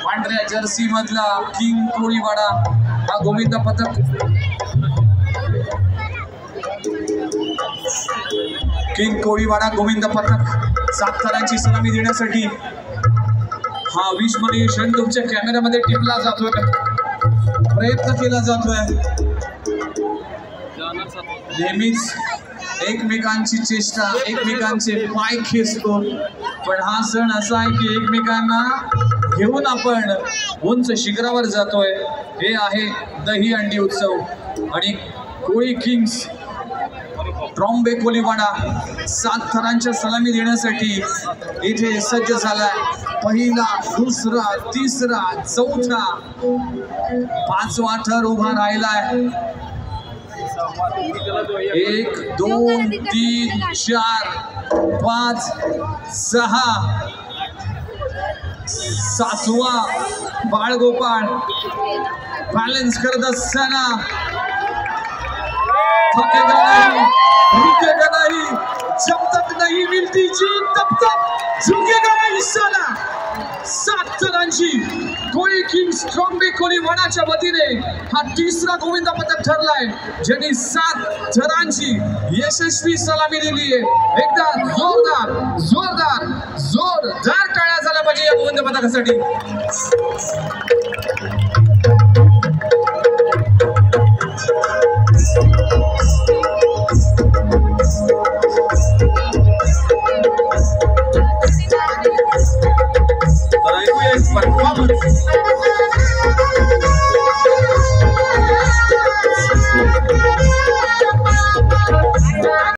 पांढऱ्या जर्सी मधला किंग कोळीवाडा हा गोविंद पथक किंग कोळीवाडा गोविंद पथक 7 थरांची सलामी देण्यासाठी हा विश मनी तुमच्या कॅमेऱ्यामध्ये टिपला जातोय, प्रयत्न केला जातोय। नेहमीच एकमेकांची चेष्टा एकमेकांचे पाय खेचतो, पण हा सण असा आहे की एकमेकांना घेऊन आपण उंच शिखरावर जातोय। हे आहे दही अंडी उत्सव आणि कोळी किंग्स ट्रॉम्बे कोळीवाडा 7 थरांच्या सलामी देण्यासाठी इथे सज्ज झालाय। पहिला, दुसरा, तिसरा, चौथा, 5वा थर उभा राहिलाय। 1 2 3 4 5 6 7वा बाळगोपाळ बॅलन्स करत असताना थकेगा नहीं, रुकेगा नहीं, जब तक नहीं मिलती जीत तब तक झुकेगा नहीं साला। 7 थरांची कोळी किंग्स ट्रॉम्बे कोळीवाडाच्या वतीने हा 3रा गोविंद पथक ठरलाय, ज्यांनी 7 थरांची यशस्वी सलामी दिली आहे। एकदा जोरदार जोरदार जोरदार टाळ्या झाल्या पाहिजे या गोविंद पथकासाठी।